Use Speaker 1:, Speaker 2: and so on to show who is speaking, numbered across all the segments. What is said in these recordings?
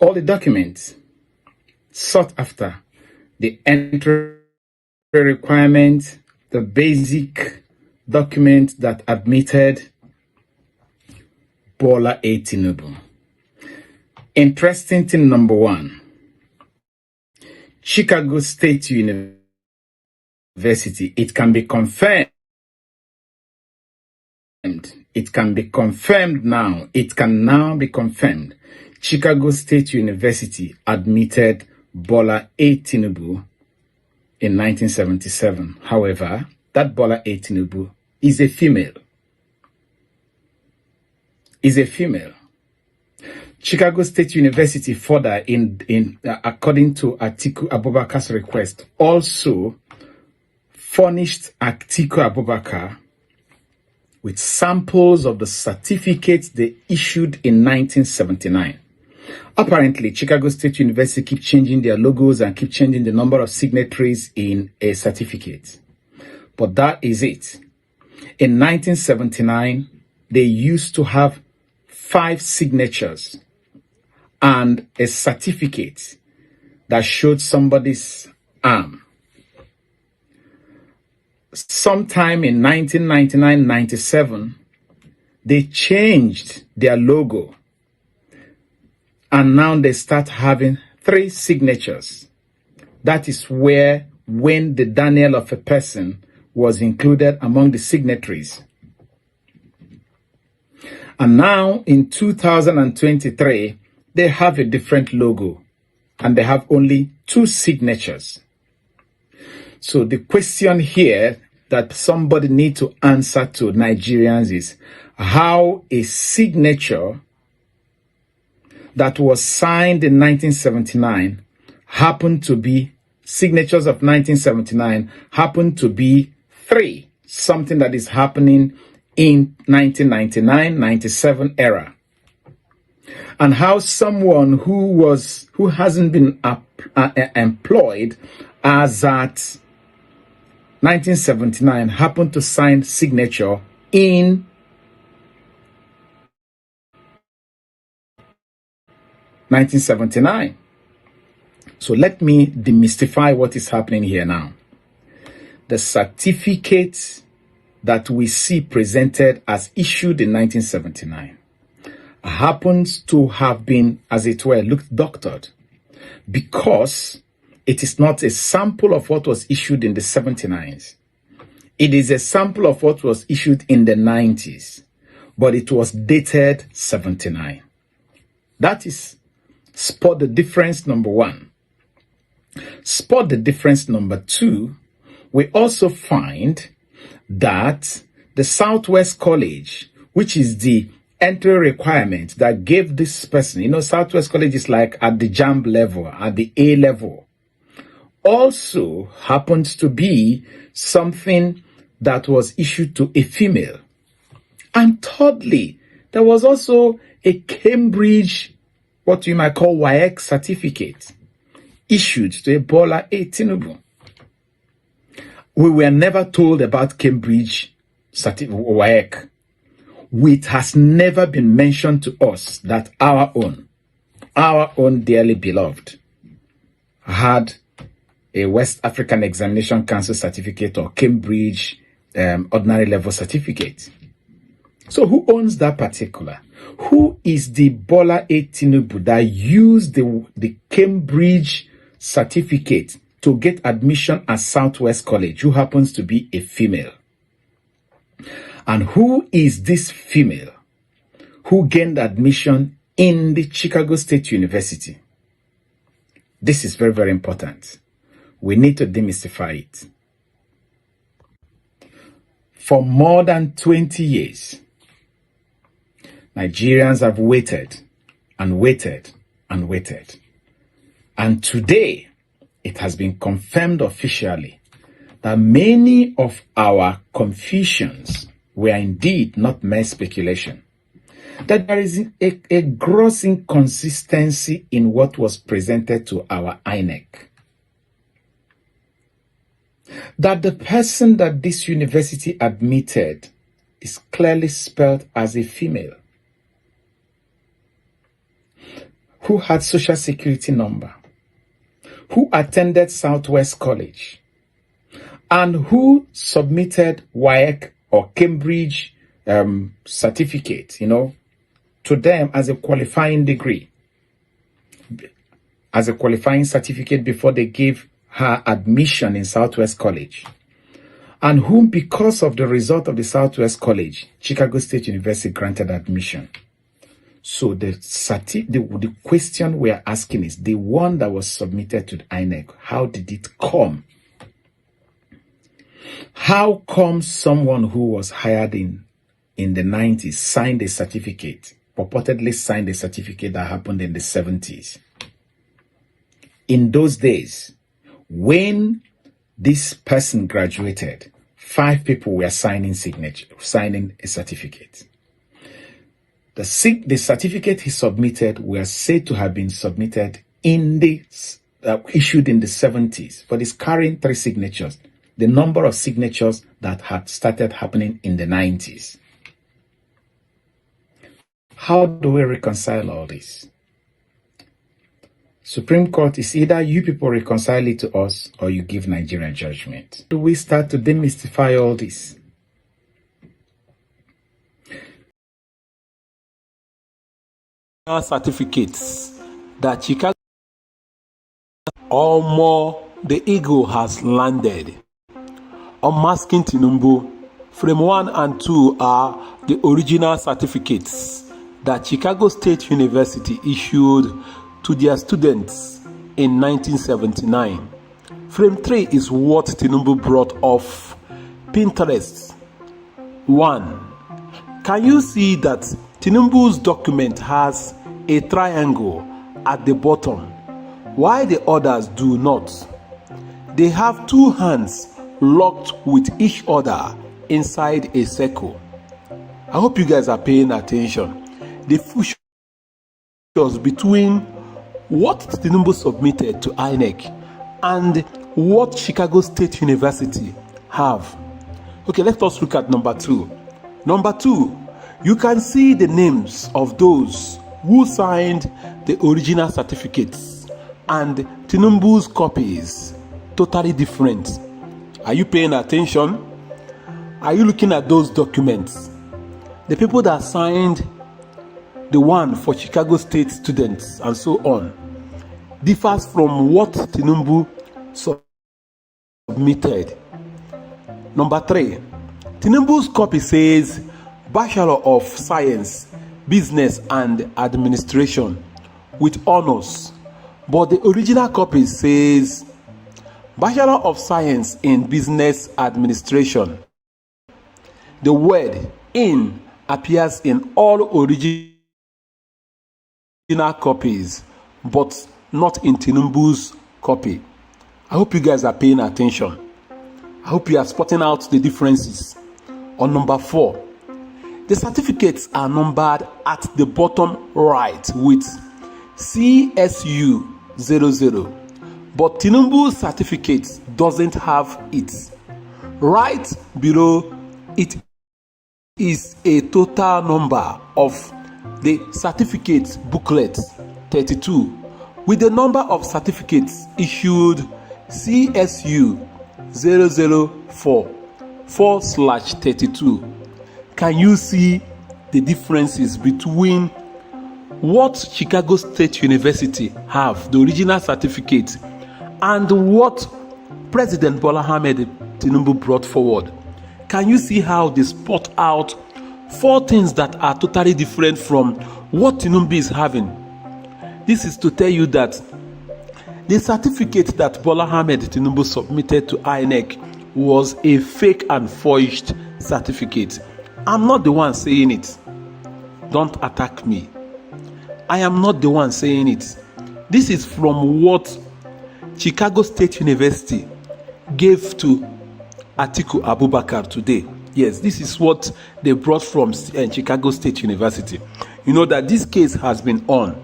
Speaker 1: all the documents sought after, the entry requirement, the basic document that admitted Bola A. Tinubu. Interesting thing number one, Chicago State University, it can be confirmed. It can be confirmed now. It can now be confirmed. Chicago State University admitted Bola A. Tinubu in 1977. However, that Bola A. Tinubu is a female. Chicago State University further, according to Atiku Abubakar's request, also furnished Atiku Abubakar with samples of the certificates they issued in 1979. Apparently, Chicago State University keep changing their logos and keep changing the number of signatories in a certificate. But that is it. In 1979, they used to have 5 signatures and a certificate that showed somebody's arm. Sometime in 1999-97, they changed their logo, and now they start having 3 signatures. That is where, when the Daniel of a person was included among the signatories. And now in 2023, they have a different logo and they have only 2 signatures. So the question here that somebody needs to answer to Nigerians is how a signature that was signed in 1979 happened to be, signatures of 1979 happened to be 3, something that is happening in 1999-97 era. And how someone who hasn't been employed as at 1979 happened to sign signature in 1979. So let me demystify what is happening here now. The certificate that we see presented as issued in 1979 happens to have been, as it were, looked doctored, because it is not a sample of what was issued in the 79s. It is a sample of what was issued in the 90s, but it was dated 79. That is spot the difference number one. Spot the difference number two, we also find that the Southwest College, which is the entry requirement that gave this person, Southwest College is like at the JAMB level, at the A level, also happens to be something that was issued to a female. And thirdly, there was also a Cambridge, what you might call WAEC certificate, issued to a Bola A. Tinubu. We were never told about Cambridge WAEC. It has never been mentioned to us that our own dearly beloved, had a West African Examination Council certificate or Cambridge ordinary level certificate. So who owns that particular? Who is the Bola A. Tinubu that used the Cambridge certificate to get admission at Southwest College, who happens to be a female? And who is this female who gained admission in the Chicago State University? This is very, very important. We need to demystify it. For more than 20 years, Nigerians have waited and waited and waited. And today, it has been confirmed officially that many of our confusions were indeed not mere speculation. That there is a gross inconsistency in what was presented to our INEC. That the person that this university admitted is clearly spelled as a female. who had social security number, who attended Southwest College, and who submitted WAEC or Cambridge certificate, to them as a qualifying degree, as a qualifying certificate before they gave her admission in Southwest College, and whom, because of the result of the Southwest College, Chicago State University granted admission. So the question we are asking is, the one that was submitted to the INEC, how did it come? How come someone who was hired in the 90s signed a certificate, purportedly signed a certificate that happened in the 70s? In those days, when this person graduated, 5 people were signing a certificate. The certificate he submitted were said to have been submitted issued in the 70s, but it's carrying 3 signatures, the number of signatures that had started happening in the 90s. How do we reconcile all this? Supreme Court is either you people reconcile it to us or you give Nigerian judgment. Do we start to demystify all this?
Speaker 2: Certificates that Chicago or more, the eagle has landed. Unmasking Tinubu, frame 1 and 2 are the original certificates that Chicago State University issued to their students in 1979. Frame 3 is what Tinubu brought off Pinterest. 1. Can you see that Tinubu's document has a triangle at the bottom, while the others do not? They have 2 hands locked with each other inside a circle. I hope you guys are paying attention. The fusion between what Tinubu submitted to INEC and what Chicago State University have. Okay, let us look at number 2. Number 2, you can see the names of those who signed the original certificates and Tinubu's copies, totally different. Are you paying attention? Are you looking at those documents? The people that signed the one for Chicago State students and so on differs from what Tinubu submitted. Number 3, Tinubu's copy says Bachelor of Science, Business and Administration with honors, but the original copy says Bachelor of Science in Business Administration. The word "in" appears in all original copies, but not in Tinubu's copy. I hope you guys are paying attention. I hope you are spotting out the differences. On number 4, the certificates are numbered at the bottom right with CSU 00, but Tinubu's certificate doesn't have it. Right below it is a total number of the certificate booklet 32 with the number of certificates issued CSU 004/32. Can you see the differences between what Chicago State University have, the original certificate, and what President Bola Tinubu brought forward? Can you see how they spot out 4 things that are totally different from what Tinubu is having? This is to tell you that the certificate that Bola Tinubu submitted to INEC was a fake and forged certificate. I'm not the one saying it. Don't attack me. I am not the one saying it. This is from what Chicago State University gave to Atiku Abubakar today. Yes, this is what they brought from Chicago State University. You know that this case has been on,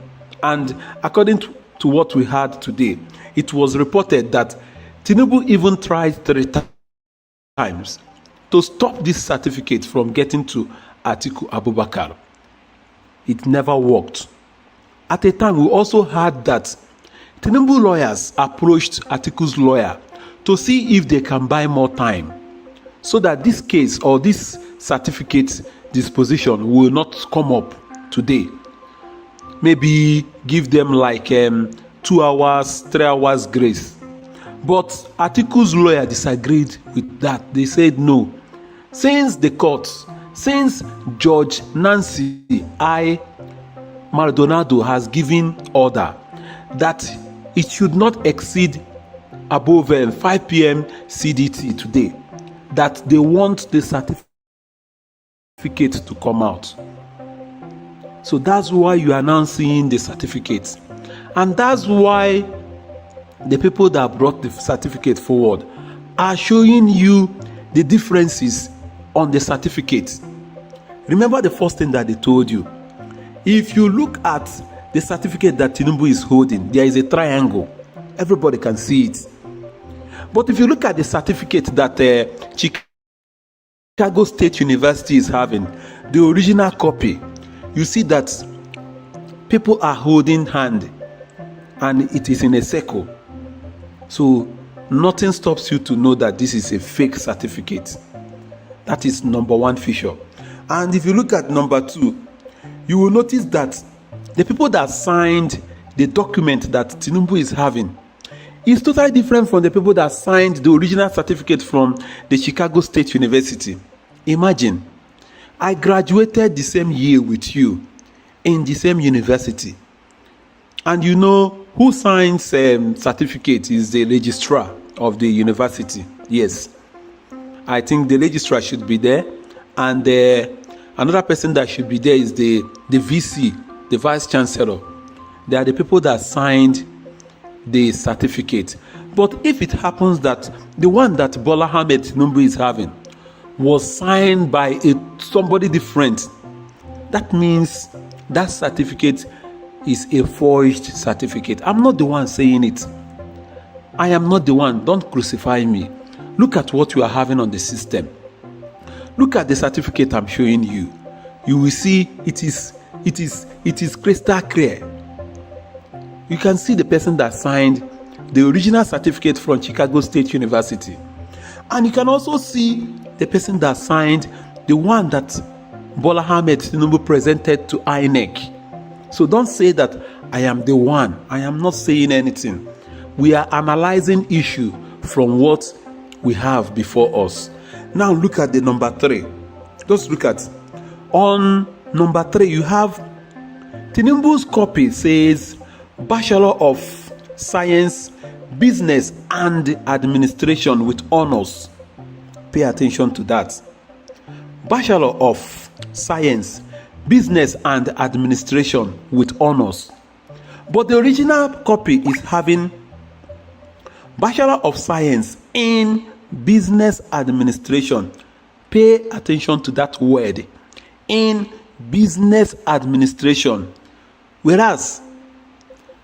Speaker 2: and according to what we had today, it was reported that Tinubu even tried 3 times to stop this certificate from getting to Atiku Abubakar. It never worked. At a time, we also heard that Tinubu lawyers approached Atiku's lawyer to see if they can buy more time so that this case or this certificate disposition will not come up today. Maybe give them like 2 hours, 3 hours grace. But Atiku's lawyer disagreed with that. They said no. Since Judge Nancy I. Maldonado has given order that it should not exceed above 5 p.m. CDT today, that they want the certificate to come out. So that's why you are now seeing the certificate. And that's why the people that brought the certificate forward are showing you the differences on the certificate. Remember the first thing that they told you. If you look at the certificate that Tinubu is holding, there is a triangle. Everybody can see it. But if you look at the certificate that Chicago State University is having, the original copy, you see that people are holding hand and it is in a circle. So nothing stops you to know that this is a fake certificate. That is number one feature. And if you look at number two, you will notice that the people that signed the document that Tinubu is having is totally different from the people that signed the original certificate from the Chicago State University. Imagine, I graduated the same year with you in the same university. And you know who signs certificate is the registrar of the university. Yes, I think the registrar should be there, and another person that should be there is the VC, the vice chancellor. They are the people that signed the certificate. But if it happens that the one that Bola Tinubu is having was signed by somebody different, that means that certificate is a forged certificate. I'm not the one saying it. I am not the one. Don't crucify me. Look at what you are having on the system. Look at the certificate I'm showing you. You will see it is crystal clear. You can see the person that signed the original certificate from Chicago State University. And you can also see the person that signed the one that Bola Tinubu presented to INEC. So don't say that I am the one. I am not saying anything. We are analyzing issue from what we have before us. Now look at the number 3. Just look at. On number 3, you have Tinubu's copy says Bachelor of Science, Business and Administration with honors. Pay attention to that. Bachelor of Science, Business and Administration with honors. But the original copy is having Bachelor of Science in Business Administration. Pay attention to that word. In Business Administration. Whereas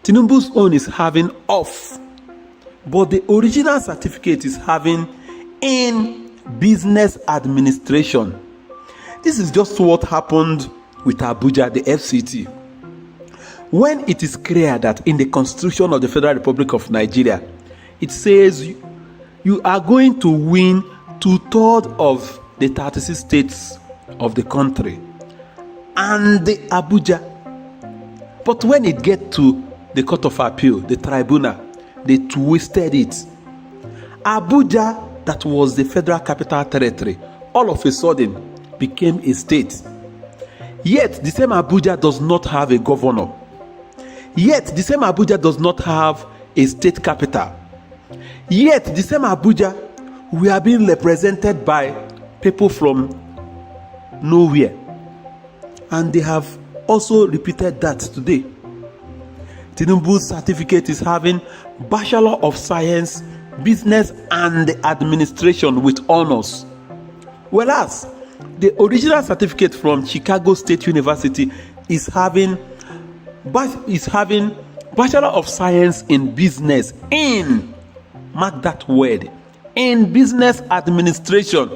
Speaker 2: Tinubu's own is having off. But the original certificate is having in Business Administration. This is just what happened with Abuja, the FCT. When it is clear that in the Constitution of the Federal Republic of Nigeria, it says you are going to win 2/3 of the 36 states of the country and the Abuja. But when it gets to the Court of Appeal, the tribunal, they twisted it. Abuja, that was the Federal Capital Territory, all of a sudden became a state. Yet the same Abuja does not have a governor. Yet the same Abuja does not have a state capital. Yet the same Abuja, we are being represented by people from nowhere. And they have also repeated that today. Tinubu's certificate is having Bachelor of Science, Business and Administration with honors. Whereas the original certificate from Chicago State University is having Bachelor of Science in Business in, mark that word, in Business Administration.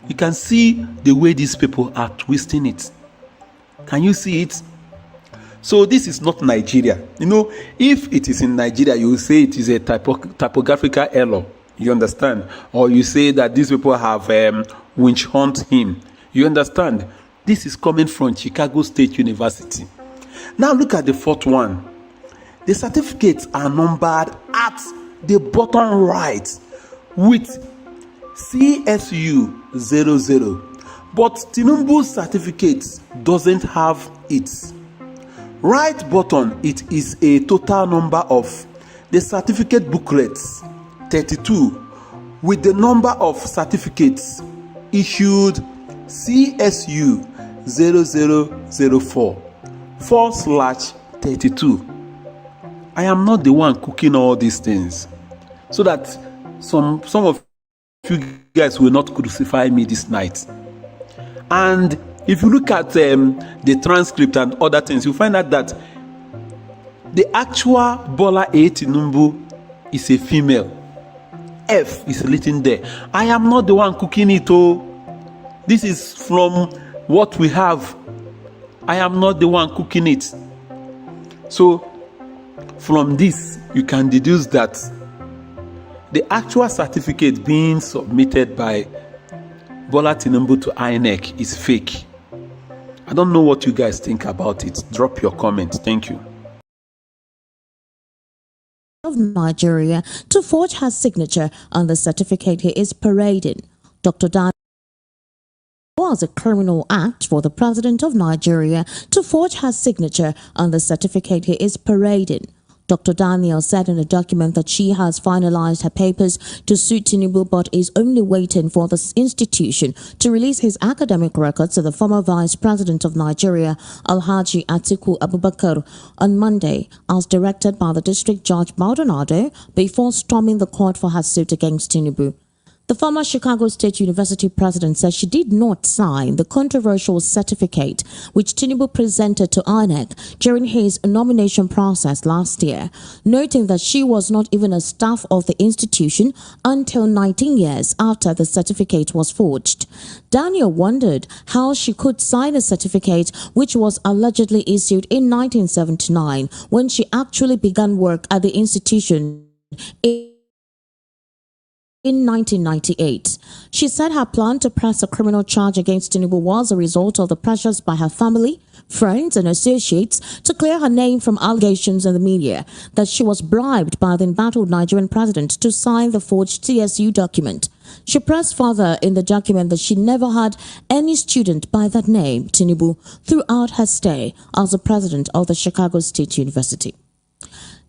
Speaker 2: You can see the way these people are twisting it. Can you see it? So this is not Nigeria. You know, if it is in Nigeria, you will say it is a typographical error. You understand? Or you say that these people have winch hunt him. You understand? This is coming from Chicago State University. Now look at the fourth one. The certificates are numbered at the bottom right with CSU 00. But Tinubu's certificate doesn't have it. Right button, it is a total number of the certificate booklets, 32, with the number of certificates issued CSU 0004 /32. I am not the one cooking all these things, so that some of you guys will not crucify me this night. And if you look at the transcript and other things, you find out that the actual Bola A. Tinubu is a female. F is written there. I am not the one cooking it. Oh, this is from what we have. I am not the one cooking it. So from this, you can deduce that the actual certificate being submitted by Bola Tinubu to INEC is fake. I don't know what you guys think about it. Drop your comment. Thank you.
Speaker 3: Of Nigeria to forge her signature on the certificate he is parading. Dr. Dan was a criminal act for the president of Nigeria to forge her signature on the certificate he is parading. Dr. Daniel said in a document that she has finalized her papers to suit Tinubu but is only waiting for the institution to release his academic records to the former Vice President of Nigeria, Alhaji Atiku Abubakar, on Monday, as directed by the District Judge Maldonado before storming the court for her suit against Tinubu. The former Chicago State University president said she did not sign the controversial certificate which Tinubu presented to INEC during his nomination process last year, noting that she was not even a staff of the institution until 19 years after the certificate was forged. Daniel wondered how she could sign a certificate which was allegedly issued in 1979 when she actually began work at the institution in 1998. She said her plan to press a criminal charge against Tinubu was a result of the pressures by her family, friends and associates to clear her name from allegations in the media that she was bribed by the embattled Nigerian president to sign the forged CSU document. She pressed further in the document that she never had any student by that name, Tinubu, throughout her stay as the president of the Chicago State University.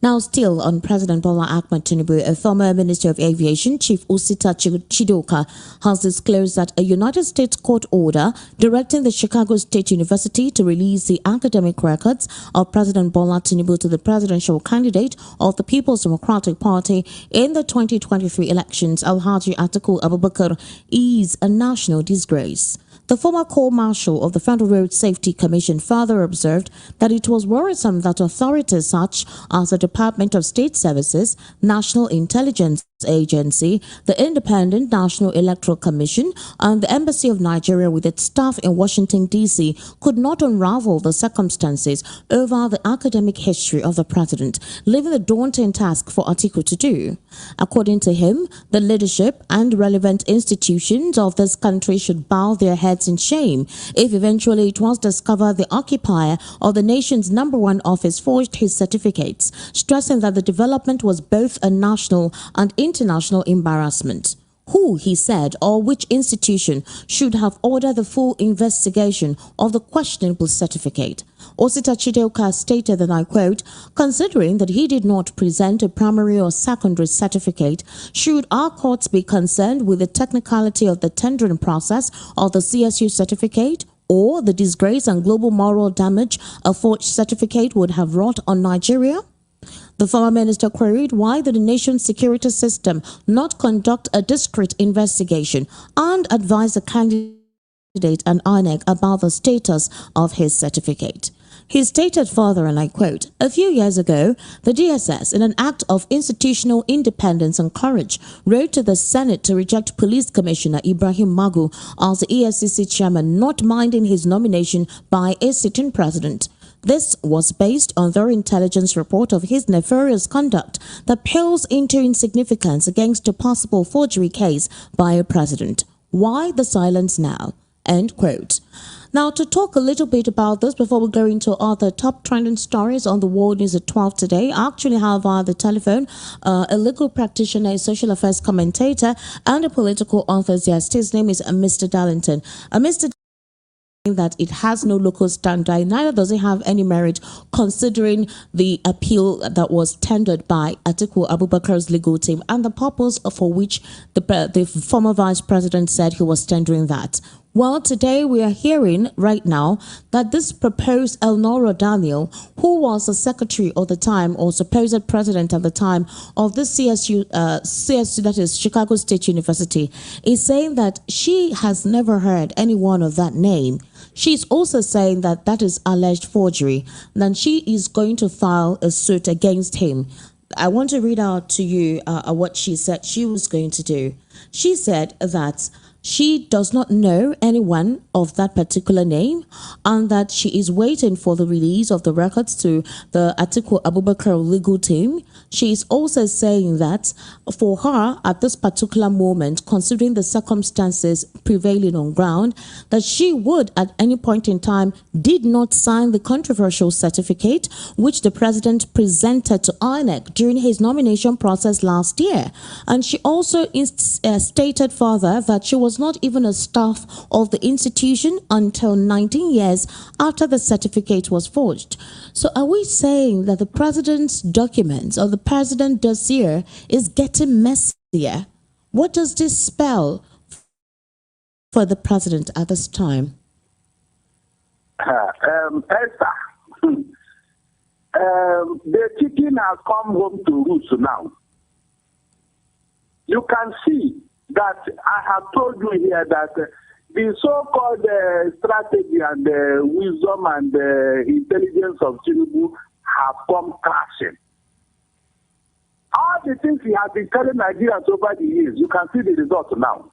Speaker 3: Now, still on President Bola Ahmed Tinubu, a former Minister of Aviation, Chief Osita Chidoka, has disclosed that a United States court order directing the Chicago State University to release the academic records of President Bola Tinubu to the presidential candidate of the People's Democratic Party in the 2023 elections, Alhaji Atiku Abubakar, is a national disgrace. The former co-marshal of the Federal Road Safety Commission further observed that it was worrisome that authorities such as the Department of State Services, National Intelligence Agency, the Independent National Electoral Commission, and the Embassy of Nigeria with its staff in Washington, D.C. could not unravel the circumstances over the academic history of the president, leaving a daunting task for Atiku to do. According to him, the leadership and relevant institutions of this country should bow their heads in shame if eventually it was discovered the occupier of the nation's #1 office forged his certificates, stressing that the development was both a national and international embarrassment. Who, he said, or which institution should have ordered the full investigation of the questionable certificate? Osita Chidoka stated, and I quote, "Considering that he did not present a primary or secondary certificate, should our courts be concerned with the technicality of the tendering process of the CSU certificate or the disgrace and global moral damage a forged certificate would have wrought on Nigeria?" The former minister queried why did the nation's security system not conduct a discreet investigation and advise the candidate and INEC about the status of his certificate. He stated further, and I quote, "A few years ago, the DSS, in an act of institutional independence and courage, wrote to the Senate to reject Police Commissioner Ibrahim Magu as the EFCC chairman, not minding his nomination by a sitting president. This was based on their intelligence report of his nefarious conduct that pales into insignificance against a possible forgery case by a president. Why the silence now? End quote. Now, to talk a little bit about this before we go into other top trending stories on the World News at 12 today, I actually have via the telephone a legal practitioner, a social affairs commentator, and a political enthusiast. His name is Mr. Darlington. Mr. that it has no local standard, neither does it have any merit considering the appeal that was tendered by Atiku Abubakar's legal team and the purpose for which the former vice president said he was tendering that. Well, today we are hearing right now that this proposed Elnora Daniel, who was the secretary at the time or supposed president at the time of the CSU, that is Chicago State University, is saying that she has never heard anyone of that name. She's also saying that that is alleged forgery, then she is going to file a suit against him. I want to read out to you what she said she was going to do. She said that she does not know anyone of that particular name and that she is waiting for the release of the records to the Atiku Abubakar legal team. She is also saying that for her at this particular moment, considering the circumstances prevailing on ground, that she would at any point in time did not sign the controversial certificate which the president presented to INEC during his nomination process last year. And she also stated further that she was not even a staff of the institution until 19 years after the certificate was forged. So are we saying that the president's documents or the president dossier is getting messier? What does this spell for the president at this time?
Speaker 4: Esther, the chicken has come home to roost now. You can see that I have told you here that the so-called strategy and wisdom and intelligence of Tinubu have come crashing. All the things he has been telling Nigerians over the years, you can see the results now.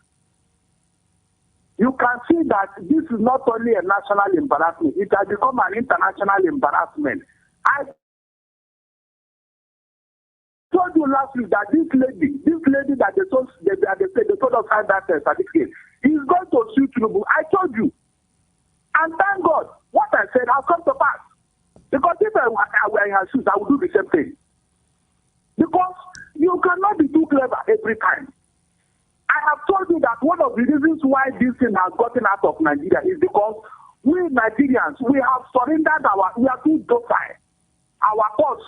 Speaker 4: You can see that this is not only a national embarrassment, it has become an international embarrassment. I told you last week that this lady that they told us sign that certificate is going to sue Tinubu. I told you. And thank God, what I said has come to pass. Because if I were in her shoes, I would do the same thing. Because you cannot be too clever every time. I have told you that one of the reasons why this thing has gotten out of Nigeria is because we Nigerians, we have surrendered we are too docile. Our courts,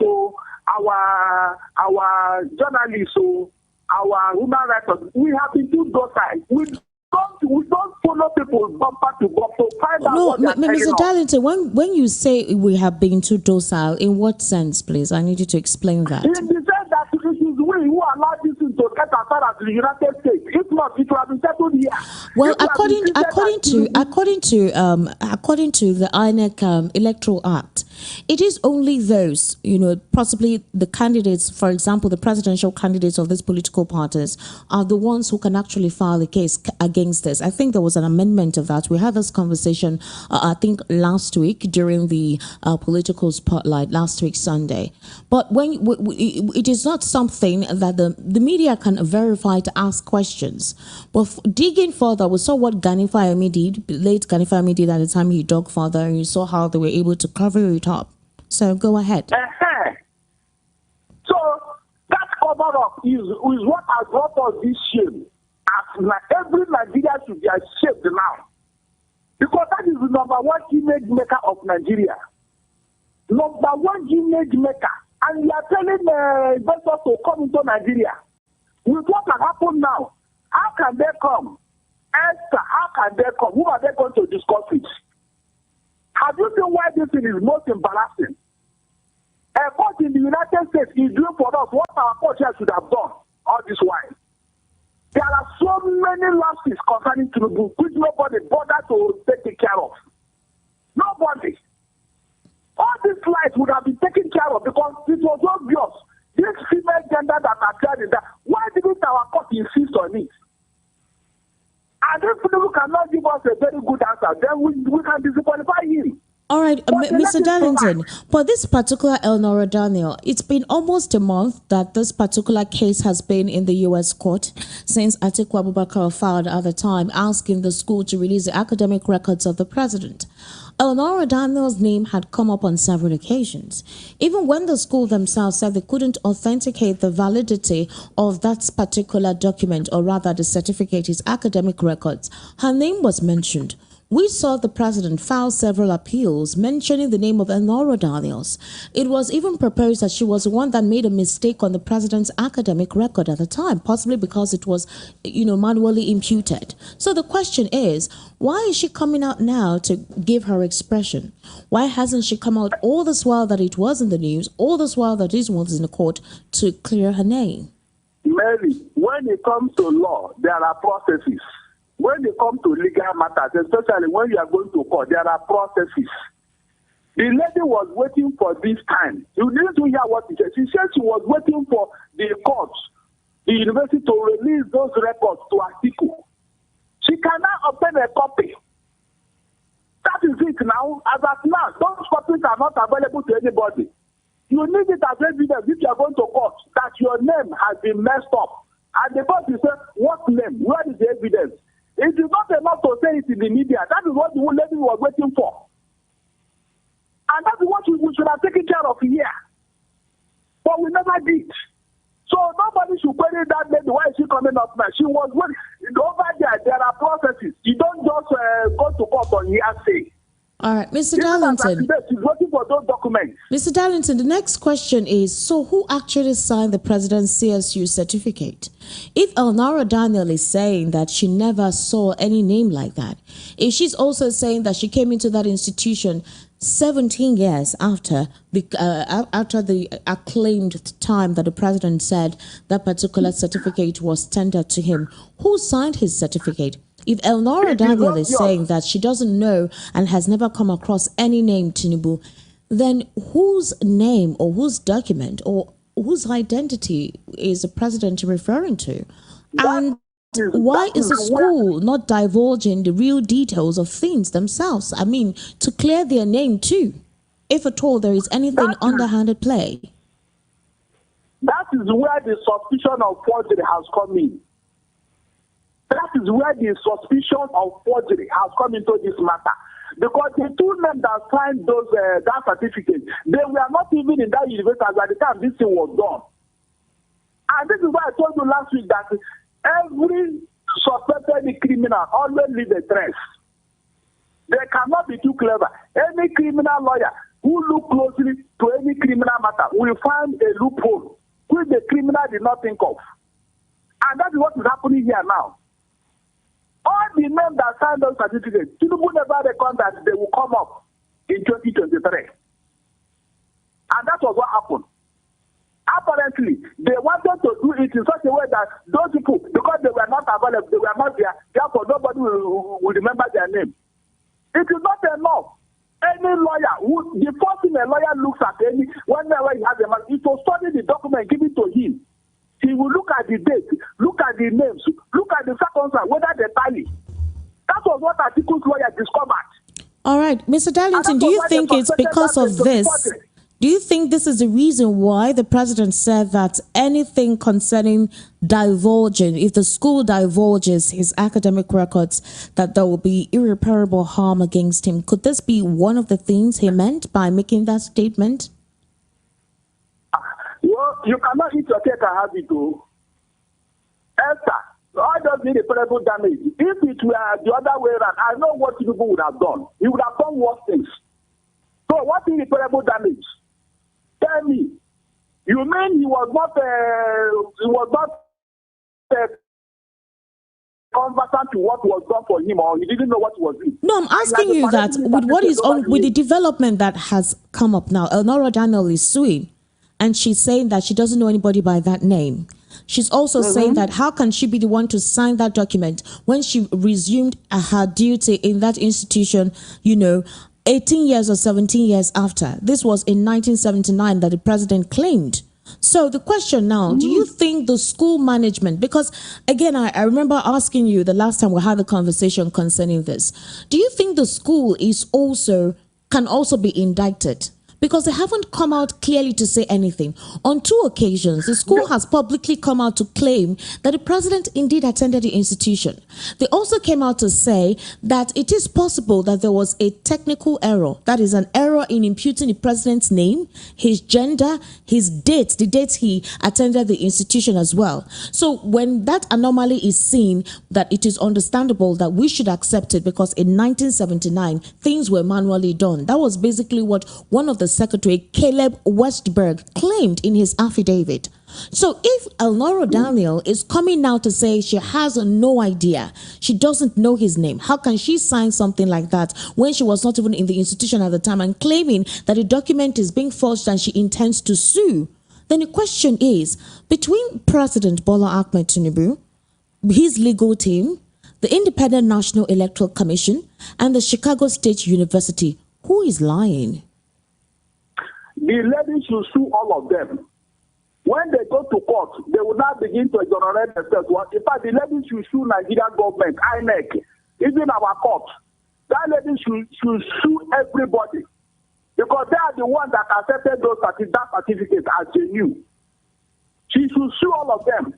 Speaker 4: our journalists, our human rights, we have been too docile. We don't follow people bumper to bumper to find out what they're telling us.
Speaker 3: Mr. Darlington, when you say we have been too docile, in what sense, please? I need you to explain that.
Speaker 4: In the sense that it is we who allowed this thing to get as far as the United States. If not, it would have been settled here.
Speaker 3: Well, according to the INEC Electoral Act, it is only those, possibly the candidates, for example, the presidential candidates of these political parties are the ones who can actually file a case against this. I think there was an amendment of that. We had this conversation, I think, last week during the political spotlight, last week, Sunday. But when it is not something that the media can verify to ask questions. But digging further, we saw what Gani Fayemi did, late Gani Fayemi did at the time he dug further, and you saw how they were able to cover it up. So go ahead.
Speaker 4: So that cover up is what has brought us this shame. As every Nigerian should be ashamed now. Because that is the number one image maker of Nigeria. Number one image maker. And we are telling investors to come into Nigeria. With what can happen now, how can they come? Esther, how can they come? Who are they going to discuss it? Have you seen why this thing is most embarrassing? A court in the United States is doing for us what our court here should have done all this while. There are so many losses concerning Tinubu which nobody bothered to take care of. Nobody. All these lives would have been taken care of because it was obvious. This female gender that appeared in that, why didn't our court insist on it? And if Tinubu cannot give us a very good answer, then we can disqualify him.
Speaker 3: All right, Mr. Darlington, but this particular Elnora Daniel, it's been almost a month that this particular case has been in the U.S. court since Atiku Abubakar filed at the time asking the school to release the academic records of the president. Elnora Daniel's name had come up on several occasions, even when the school themselves said they couldn't authenticate the validity of that particular document, or rather the certificate, his academic records. Her name was mentioned. We saw the president file several appeals mentioning the name of Elnora Daniels. It was even proposed that she was the one that made a mistake on the president's academic record at the time, possibly because it was, manually imputed. So the question is, why is she coming out now to give her expression? Why hasn't she come out all this while that it was in the news, all this while that it was in the court, to clear her name?
Speaker 4: Mary, when it comes to law, there are processes. When it comes to legal matters, especially when you are going to court, there are processes. The lady was waiting for this time. You need to hear what she said. She said she was waiting for the courts, the university, to release those records to Atiku. She cannot obtain a copy. That is it now. As of now, those copies are not available to anybody. You need it as evidence if you are going to court that your name has been messed up. And the court will say, what name? Where is the evidence? It is not enough to say it in the media. That is what the lady was waiting for. And that is what we should have taken care of here. But we never did. So nobody should query that lady. Why is she coming up now? She was waiting. Over there are processes. You don't just go to court on hearsay.
Speaker 3: All right, Mr. Darlington.
Speaker 4: She's waiting for those documents.
Speaker 3: Mr. Darlington, the next question is, so who actually signed the president's CSU certificate? If Elnora Daniel is saying that she never saw any name like that, if she's also saying that she came into that institution 17 years after the acclaimed time that the president said that particular certificate was tendered to him, who signed his certificate? If Elnora Daniel is saying that she doesn't know and has never come across any name Tinubu, then whose name or whose document or whose identity is the president referring to? And why is the school not divulging the real details of things themselves? I mean, to clear their name too, if at all there is anything underhanded play.
Speaker 4: That is where the suspicion of forgery has come in. That is where the suspicion of forgery has come into this matter. Because the two men that signed that certificate, they were not even in that university at the time this thing was done. And this is why I told you last week that every suspected criminal always leaves a trace. They cannot be too clever. Any criminal lawyer who looks closely to any criminal matter will find a loophole which the criminal did not think of. And that is what is happening here now. All the men that signed those certificates, Tinubu never reckoned that they will come up in 2023. And that was what happened. Apparently, they wanted to do it in such a way that those people, because they were not available, they were not there, therefore nobody will remember their name. It is not enough. Any lawyer, the first thing a lawyer looks at whenever he has a man, is to study the document given to him. He will look at the date, look at the names, look at the circumstances, whether they tally. That was what Atiku's lawyer discovered.
Speaker 3: All right, Mr. Darlington, do you think it's because of this? Do you think this is the reason why the president said that anything concerning divulging, if the school divulges his academic records, that there will be irreparable harm against him? Could this be one of the things he meant by making that statement?
Speaker 4: Well, you cannot eat your cake and have it too. Esther, all does need irreparable damage. If it were the other way around, I know what Tinubu would have done. He would have done worse things. So what is irreparable damage? Tell me. You mean he was not conversant to what was done for him, or he didn't know what he was doing?
Speaker 3: No, I'm asking you that with what is on with the development that has come up now. Elnora Daniel is suing, and she's saying that she doesn't know anybody by that name. She's also saying that how can she be the one to sign that document when she resumed her duty in that institution, 18 years or 17 years after. This was in 1979 that the president claimed. So the question now, do you think the school management, because again, I remember asking you the last time we had a conversation concerning this, do you think the school is also can also be indicted, because they haven't come out clearly to say anything. On 2 occasions, the school has publicly come out to claim that the president indeed attended the institution. They also came out to say that it is possible that there was a technical error, that is an error in imputing the president's name, his gender, his date, the date he attended the institution as well. So when that anomaly is seen, that it is understandable that we should accept it, because in 1979, things were manually done. That was basically what one of the Secretary Caleb Westberg claimed in his affidavit. So if Elnora Daniel is coming now to say she has no idea, she doesn't know his name, how can she sign something like that when she was not even in the institution at the time, and claiming that the document is being forged and she intends to sue? Then the question is, between President Bola Ahmed Tinubu, his legal team, the Independent National Electoral Commission, and the Chicago State University, who is lying?
Speaker 4: The ladies should sue all of them. When they go to court, they will now begin to exonerate themselves. In fact, the ladies should sue Nigerian government, INEC, even our court. That lady should sue everybody, because they are the ones that accepted that certificate as genuine. She should sue all of them.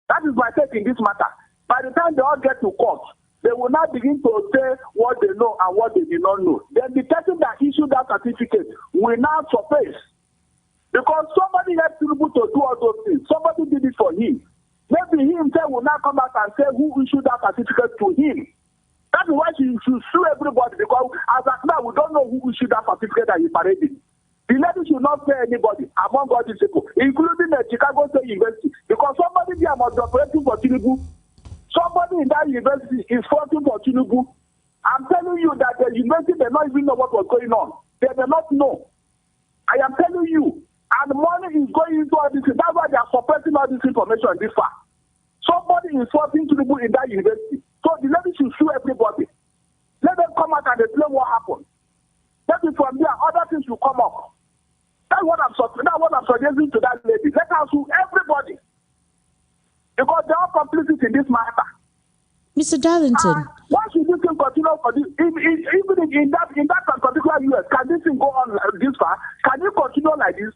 Speaker 4: That is my take in this matter. By the time they all get to court, they will now begin to say what they know and what they do not know. Then the person that issued that certificate will now surface. Because somebody helped Tinubu to do all those things. Somebody did it for him. Maybe he himself will now come back and say who issued that certificate to him. That is why she should sue everybody, because as of now, we don't know who issued that certificate that he paraded. The lady should not say anybody among all these people, including the Chicago State University, because somebody there must be operating for Tinubu. Somebody in that university is fighting for Tinubu. I'm telling you that the university did not even know what was going on. They did not know. I am telling you. And money is going into all this. That's why they are suppressing all this information this far. Somebody is fighting Tinubu in that university. So the lady should sue everybody. Let them come out and explain what happened. Maybe from there, other things will come up. That's what I'm suggesting to that lady. Let her sue everybody. Because they are complicit in this matter.
Speaker 3: Mr. Darlington.
Speaker 4: Why should this thing continue for this? Even in that particular US, can this thing go on this far? Can it continue like this?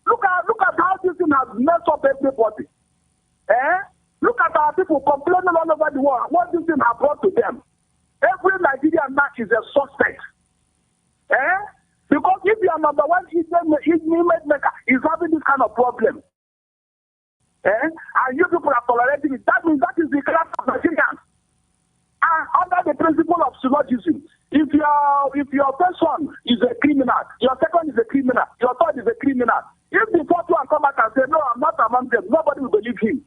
Speaker 4: Look at how this thing has messed up everybody. Look at our people complaining all over the world. What this thing has brought to them. Every Nigerian man is a suspect. Because if you are number one image maker is having this kind of problem, and you people are tolerating it, that means that is the class of Nigerians. And under the principle of syllogism, if your first son is a criminal, your second is a criminal, your third is a criminal, if the fourth one come back and say, no, I'm not among them, nobody will believe him.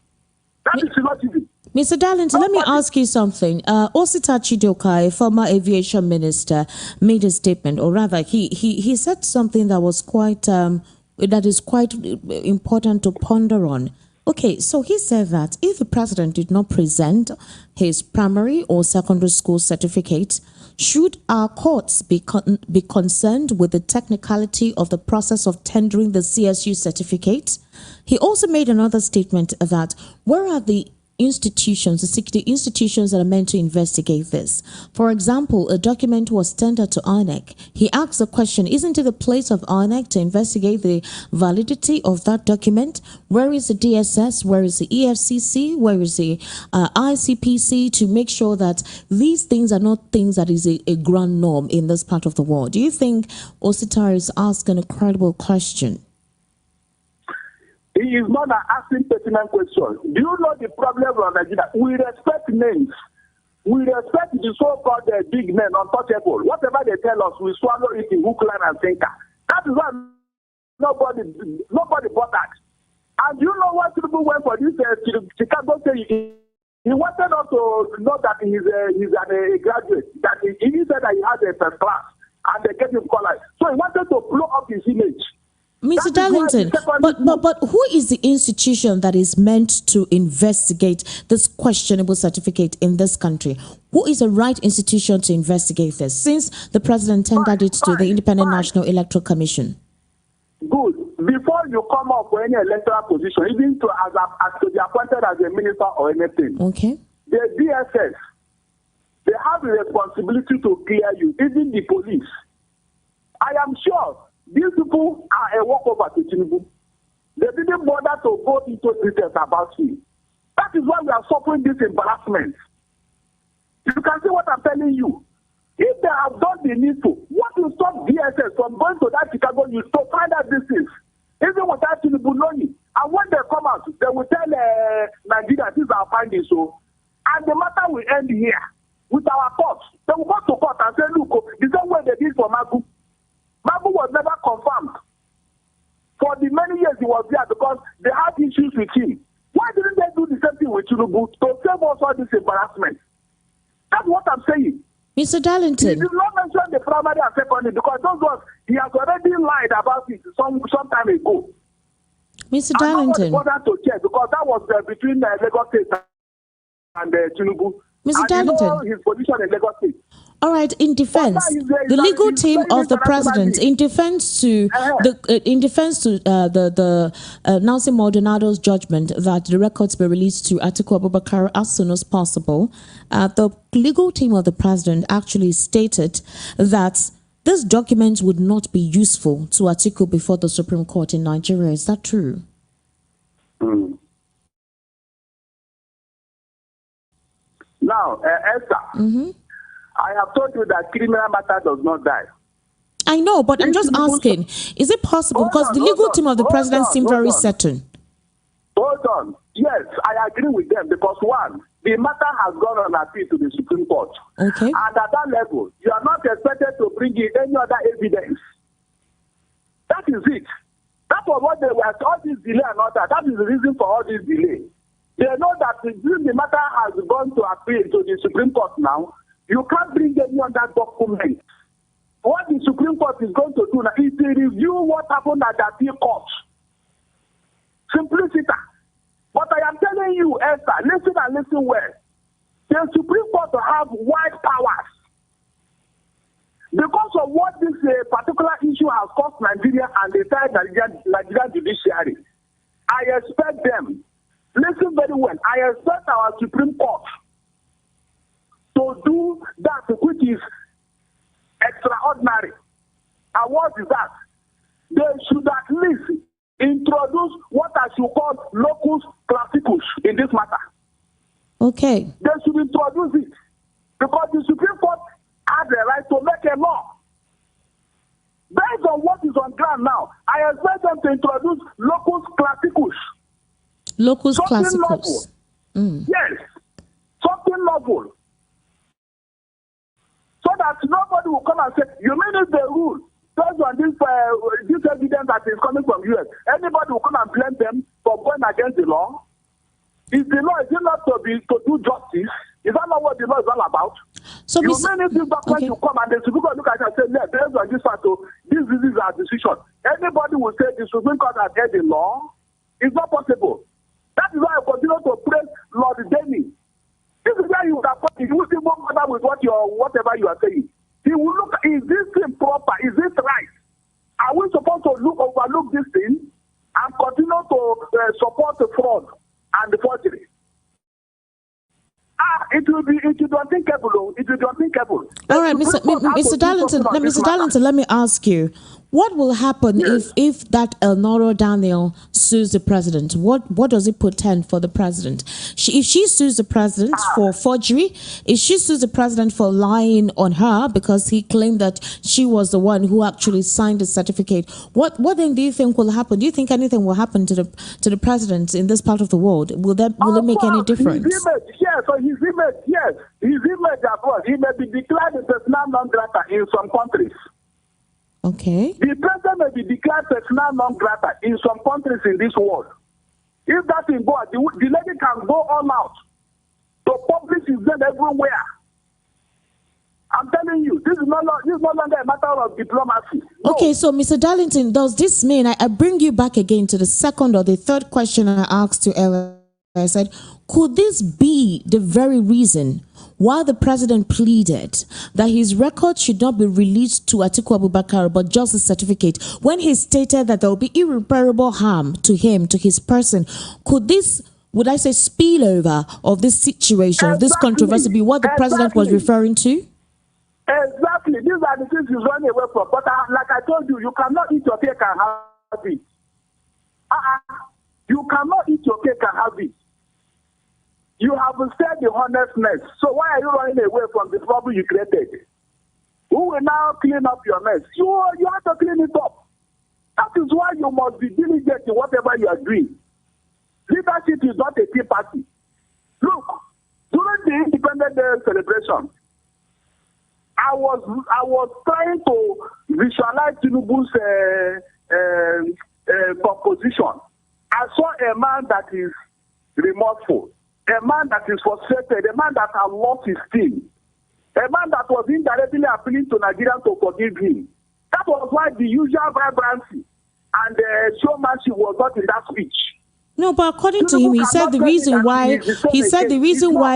Speaker 4: That is syllogism.
Speaker 3: Mr. Darlington, let me ask you something. Osita Chidoka, a former aviation minister, made a statement, or rather, he said something that was quite important to ponder on. Okay, so he said that if the president did not present his primary or secondary school certificate, should our courts be concerned with the technicality of the process of tendering the CSU certificate? He also made another statement that where are the institutions that are meant to investigate this? For example, a document was tendered to INEC. He asked the question, isn't it the place of INEC to investigate the validity of that document? Where is the DSS? Where is the EFCC? Where is the ICPC, to make sure that these things are not things that is a grand norm in this part of the world? Do you think Osita is asking a credible question?
Speaker 4: He is not asking pertinent questions. Do you know the problem of Nigeria? We respect names. We respect the so-called big men, untouchable. Whatever they tell us, we swallow it in hook, line, and sinker. That is why nobody bought that. And you know what Tinubu went for this Chicago State? He wanted us to know that he's a graduate. That he said that he has a first class, and they gave him college. So he wanted to blow up his image.
Speaker 3: Mr. Darlington, but who is the institution that is meant to investigate this questionable certificate in this country? Who is the right institution to investigate this, since the president tendered it to the Independent National Electoral Commission?
Speaker 4: Good. Before you come up for any electoral position, even to be appointed as a minister or anything,
Speaker 3: okay,
Speaker 4: the DSS, they have the responsibility to clear you, even the police. I am sure these people are a walkover to Tinubu. They didn't bother to go into details about him. That is why we are suffering this embarrassment. You can see what I'm telling you. If they have done the needful, what will stop DSS from going to that Chicago news to find out this is? Even without Tinubu knowing. And when they come out, they will tell Nigeria this is our findings. So, and the matter will end here with our court. They will go to court and say, look, the same way they did for Magu. Magu was never confirmed. For the many years he was there because they had issues with him. Why didn't they do the same thing with Tinubu to save us all this embarrassment? That's what I'm saying.
Speaker 3: Mr. Darlington.
Speaker 4: He did not mention the primary and secondary because those ones he has already lied about it some time ago.
Speaker 3: Mr. Darlington.
Speaker 4: Nobody bothered to check because that was between Lagos State and Tinubu.
Speaker 3: Mr. Darlington.
Speaker 4: You know his position in Lagos State.
Speaker 3: All right, in defense, the legal team of the president, in defense to the Nelson Maldonado's judgment that the records be released to Atiku Abubakar as soon as possible, the legal team of the president actually stated that this document would not be useful to Atiku before the Supreme Court in Nigeria. Is that true?
Speaker 4: Now, Esther. I have told you that criminal matter does not die.
Speaker 3: I know, but I'm just asking, is it possible? Because the legal team of the president seemed very certain.
Speaker 4: Hold on. Yes, I agree with them because one, the matter has gone on appeal to the Supreme Court.
Speaker 3: Okay.
Speaker 4: And at that level, you are not expected to bring in any other evidence. That is it. That was what they were, all this delay and all that. That is the reason for all this delay. They know that the matter has gone to appeal to the Supreme Court now. You can't bring any other document. What the Supreme Court is going to do now is to review what happened at the appeal court. Simplicity. But I am telling you, Esther, listen and listen well. The Supreme Court will have wide powers. Because of what this particular issue has cost Nigeria and the entire Nigerian judiciary, I expect them, listen very well, I expect our Supreme Court to do that which is extraordinary. And what is that? They should at least introduce what I should call locus classicus in this matter.
Speaker 3: Okay.
Speaker 4: They should introduce it because the Supreme Court has the right to make a law. Based on what is on ground now, I expect them to introduce locus classicus.
Speaker 3: Locus
Speaker 4: something
Speaker 3: classicus.
Speaker 4: Novel. Yes. Something novel. So that nobody will come and say, you mean it's the rule? Based on this evidence that is coming from US, anybody will come and blame them for going against the law? Is the law, is it not to do justice? Is that not what the law is all about?
Speaker 3: So
Speaker 4: you mean if this document will come and the Supreme Court look at it and say, yeah, based on this fact, this is our decision. Anybody will say the Supreme Court has heard the law? It's not possible. That is why I continue to praise Lord Denny. This is where you would have put it. You will still go further with whatever you are saying. He will look, is this thing proper? Is this right? Are we supposed to overlook this thing and continue to support the fraud and the forgery? It will be unthinkable. It will be unthinkable.
Speaker 3: All right, Mr. Darlington, let me ask you, what will happen if that Elnoro Daniel sues the president? What does it portend for the president? If she sues the president for forgery, if she sues the president for lying on her because he claimed that she was the one who actually signed the certificate, what then do you think will happen? Do you think anything will happen to the president in this part of the world? Will it make any difference?
Speaker 4: His image as well. He may be declared a persona non grata in some countries.
Speaker 3: Okay.
Speaker 4: The president may be declared persona non grata in some countries in this world. If that is God, the lady can go all out to publish his name everywhere. I'm telling you, this is no longer a matter of diplomacy. No.
Speaker 3: Okay, so Mr. Darlington, does this mean, I bring you back again to the second or the third question I asked you earlier. I said, could this be the very reason why the president pleaded that his record should not be released to Atiku Abubakar, but just the certificate, when he stated that there will be irreparable harm to him, to his person? Could this, would I say, spillover of this situation, of this controversy, be what the president was referring to?
Speaker 4: Exactly. These are the things he's running away from. But like I told you, you cannot eat your cake and have it. You cannot eat your cake and have it. You have said the honestness. So why are you running away from the trouble you created? Who will now clean up your mess? You have to clean it up. That is why you must be diligent in whatever you are doing. Leadership is not a tea party. Look, during the Independence Day celebration, I was trying to visualize Tinubu's composition. I saw a man that is remorseful, a man that is frustrated, a man that has lost his team, a man that was indirectly appealing to Nigerians to forgive him. That was why the usual vibrancy and showmanship was not in that speech.
Speaker 3: No, but according to him, he said the reason why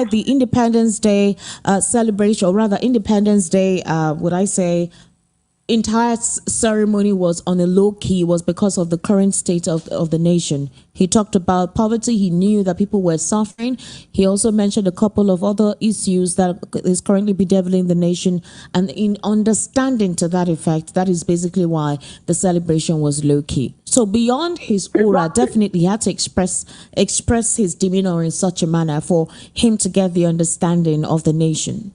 Speaker 3: the Independence Day celebration, or rather Independence Day, would I say, entire ceremony was on a low key was because of the current state of the nation. He talked about poverty. He knew that people were suffering. He also mentioned a couple of other issues that is currently bedeviling the nation. And in understanding to that effect, that is basically why the celebration was low key. So beyond his aura, definitely he had to express his demeanor in such a manner for him to get the understanding of the nation.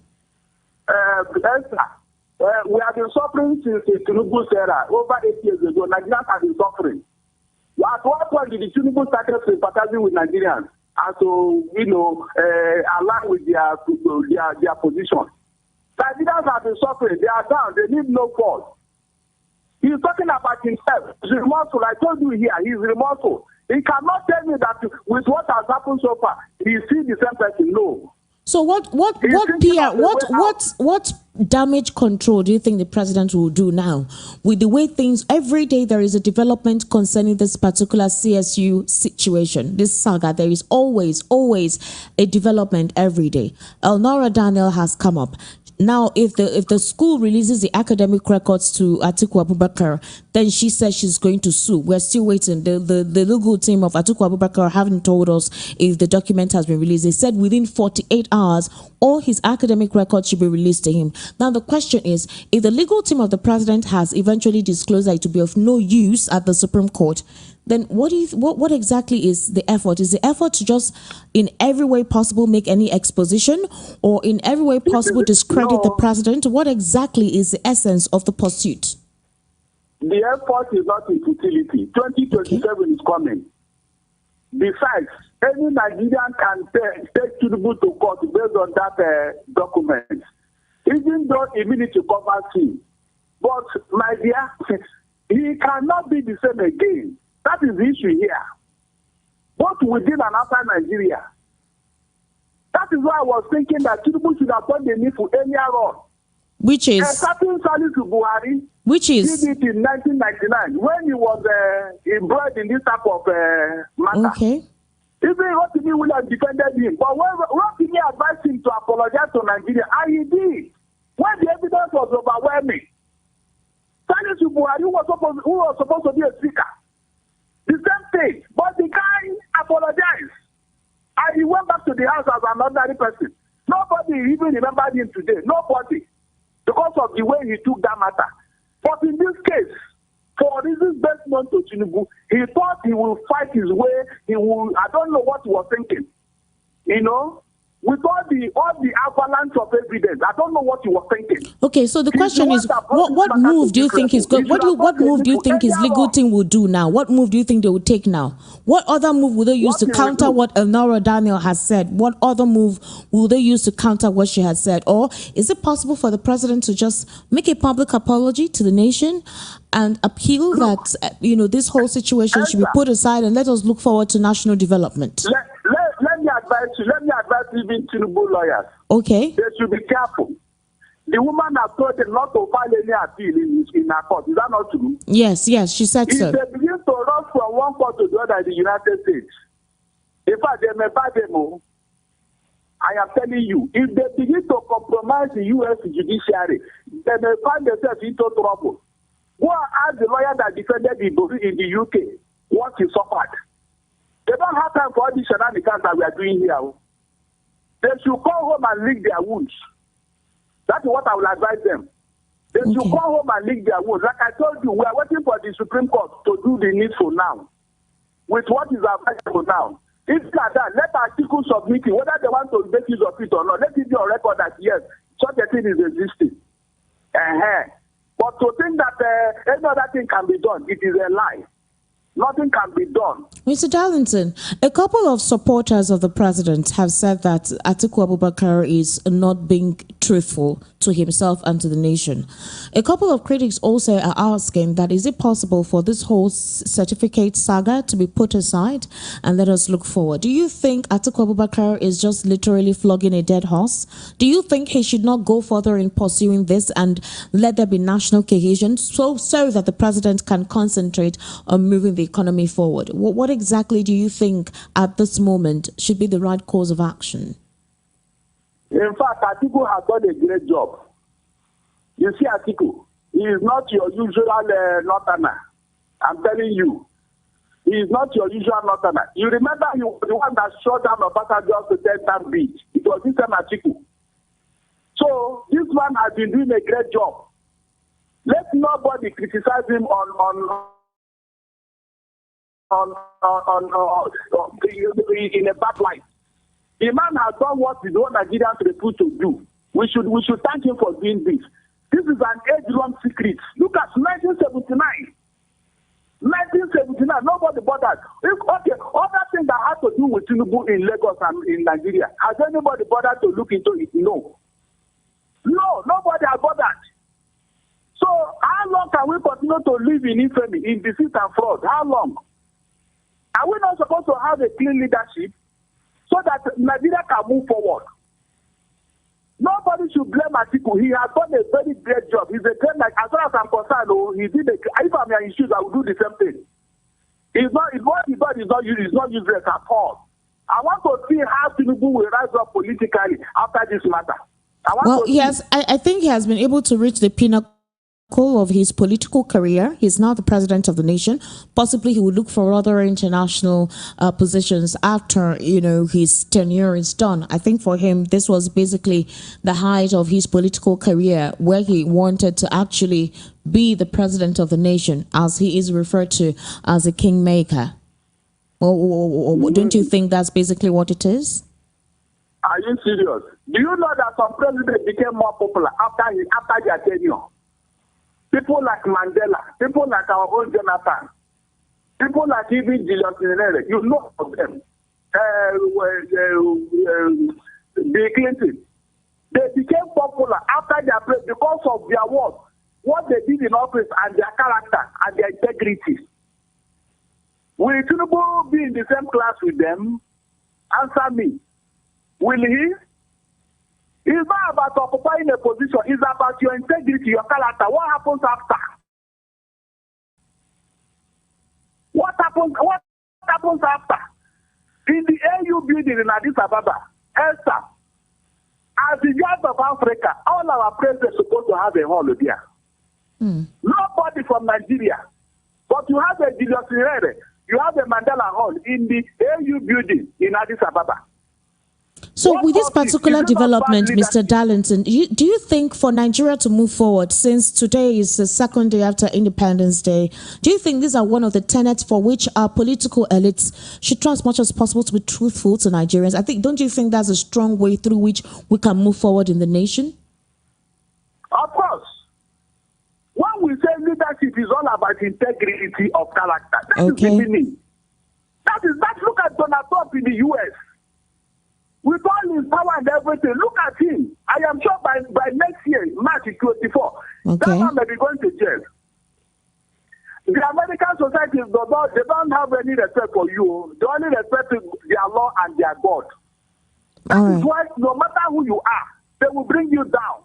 Speaker 4: We have been suffering since the Tinubu era. Over 8 years ago, Nigerians have been suffering. At what point did the Tinubu start sympathizing with Nigerians and to, align with their position? Nigerians have been suffering. They are down. They need no fault. He's talking about himself. He's remorseful. I told you here, he's remorseful. He cannot tell me that with what has happened so far, he sees the same person. No.
Speaker 3: So what damage control do you think the president will do now with the way things every day there is a development concerning this particular CSU situation, this saga? There is always a development every day. Elnora Daniel has come up. Now, if the school releases the academic records to Atiku Abubakar, then she says she's going to sue. We're still waiting. The legal team of Atiku Abubakar haven't told us if the document has been released. They said within 48 hours, all his academic records should be released to him. Now, the question is, if the legal team of the president has eventually disclosed that it will be of no use at the Supreme Court, then what exactly is the effort? Is the effort to just in every way possible make any exposition, or in every way possible discredit the president? What exactly is the essence of the pursuit?
Speaker 4: The effort is not in futility. 2027 is coming. Besides, any Nigerian can take Tinubu to court based on that document, even though immunity covers him. But, my dear, he cannot be the same again. That is the issue here. Both within and outside Nigeria. That is why I was thinking that Tinubu should have done the needful earlier on.
Speaker 3: Which is?
Speaker 4: Starting Salisu Buhari.
Speaker 3: Which is?
Speaker 4: Did it in 1999 when he was embroiled in this type of matter.
Speaker 3: Okay.
Speaker 4: Even Rotimi Williams defended him. But when Rotimi advised him to apologize to Nigeria, and he did, when the evidence was overwhelming, Salisu Buhari who was supposed to be a speaker, the same thing, but the guy apologized. And he went back to the house as an ordinary person. Nobody even remembered him today. Nobody. Because of the way he took that matter. But in this case, for reasons best known to Tinubu, he thought he will fight his way. I don't know what he was thinking. With all the avalanche of evidence, I don't know what he was thinking.
Speaker 3: Okay, so the question is, what move do you think is good? What move do you think his legal team will do now? What move do you think they will take now? What other move will they use to counter what Elnora Daniel has said? What other move will they use to counter what she has said? Or is it possible for the president to just make a public apology to the nation and appeal that this whole situation should be put aside and let us look forward to national development?
Speaker 4: Let me advise even Tinubu lawyers.
Speaker 3: Okay.
Speaker 4: They should be careful. The woman has told them not to file any appeal in her court. Is that not true?
Speaker 3: Yes, she said so.
Speaker 4: If they begin to rush from one court to the other in the United States, in fact, they may buy them. I am telling you, if they begin to compromise the U.S. judiciary, they may find themselves into trouble. Go and ask the lawyer that defended in the UK what he suffered. They don't have time for all these shenanigans that we are doing here. They should come home and lick their wounds. That is what I will advise them. They should
Speaker 3: Okay.
Speaker 4: go home and lick their wounds. Like I told you, we are waiting for the Supreme Court to do the needful now. With what is available now. If like that, let articles submit it, whether they want to make use of it or not. Let it be on record that yes, such a thing is existing. But to think that any other thing can be done, it is a lie. Nothing can be done.
Speaker 3: Mr. Darlington, a couple of supporters of the president have said that Atiku Abubakar is not being truthful to himself and to the nation. A couple of critics also are asking that is it possible for this whole certificate saga to be put aside and let us look forward? Do you think Atiku Abubakar is just literally flogging a dead horse? Do you think he should not go further in pursuing this and let there be national cohesion so that the president can concentrate on moving the economy forward? What exactly do you think at this moment should be the right course of action?
Speaker 4: In fact, Atiku has done a great job. You see, Atiku, he is not your usual northerner. I'm telling you. He is not your usual northerner. You remember he was the one that shot down Obasanjo to 10-time beach. It was this time Atiku. So this man has been doing a great job. Let nobody criticize him in a bad light. The man has done what the whole Nigerians refuse to do. We should thank him for doing this. This is an age-long secret. Look at 1979. 1979, nobody bothered. Other thing that had to do with Tinubu in Lagos and in Nigeria, has anybody bothered to look into it? No. No, nobody has bothered. So how long can we continue to live in infamy, in deceit and fraud? How long? Are we not supposed to have a clean leadership so that Nigeria can move forward? Nobody should blame Atiku. He has done a very great job. He's a great, like, as far as I'm concerned, he did if I'm in his shoes, I would do the same thing. What he does is not useless at all. I want to see how Tinubu will rise up politically after this matter.
Speaker 3: I think he has been able to reach the pinnacle of his political career. He's now the president of the nation. Possibly he will look for other international positions after his tenure is done. I think for him this was basically the height of his political career, where he wanted to actually be the president of the nation, as he is referred to as a kingmaker. Don't you think that's basically what it is?
Speaker 4: Are you serious? Do you know that some presidents became more popular after their tenure? People like Mandela, people like our own Jonathan, people like even Julius Nyerere, you know of them. Bill Clinton, they became popular after their place because of their work, what they did in office, and their character and their integrity. Will Tinubu be in the same class with them? Answer me. Will he? It's not about occupying a position. It's about your integrity, your character. What happens after? What happens after? In the AU building in Addis Ababa, Esther, as the Giant of Africa, all our presidents are supposed to have a hall there. Nobody from Nigeria. But you have a Julius Nyerere, you have a Mandela Hall in the AU building in Addis Ababa.
Speaker 3: So with this particular development, Mr. Darlington, do you think for Nigeria to move forward, since today is the second day after Independence Day, do you think these are one of the tenets for which our political elites should try as much as possible to be truthful to Nigerians? Don't you think that's a strong way through which we can move forward in the nation?
Speaker 4: Of course. When we say leadership is all about integrity of character, that is the meaning. Look at Donald Trump in the U.S. With all his power and everything, look at him. I am sure by next year, March 24, that man may be going to jail. The American society, they don't have any respect for you. They only respect their law and their God. That is why no matter who you are, they will bring you down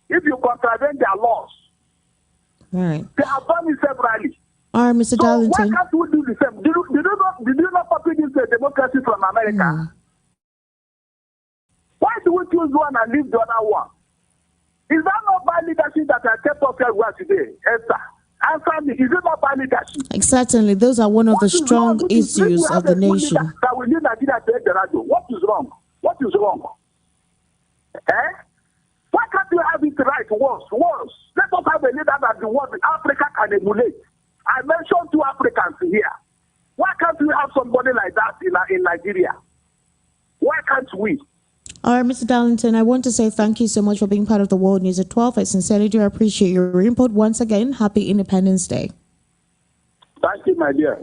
Speaker 4: if you contravene their laws.
Speaker 3: Right.
Speaker 4: They have done it severally.
Speaker 3: All right, Mr. Darlington.
Speaker 4: Why can't we do the same? Did you not copy this democracy from America? Why do we choose one and leave the other one? Is that not bad leadership that has kept us where we are today, Esther? Answer me. Is it not bad leadership?
Speaker 3: Certainly, those are one of the strong issues of the nation.
Speaker 4: That we need Nigeria to the radio. What is wrong? What is wrong? What Why can't we have it right once? Let us have a leader that the world Africa can emulate. I mentioned 2 Africans here. Why can't we have somebody like that in Nigeria? Why can't we?
Speaker 3: All right, Mr. Darlington, I want to say thank you so much for being part of the World News at 12. I sincerely do appreciate your input. Once again, happy Independence Day.
Speaker 4: Thank you, my dear.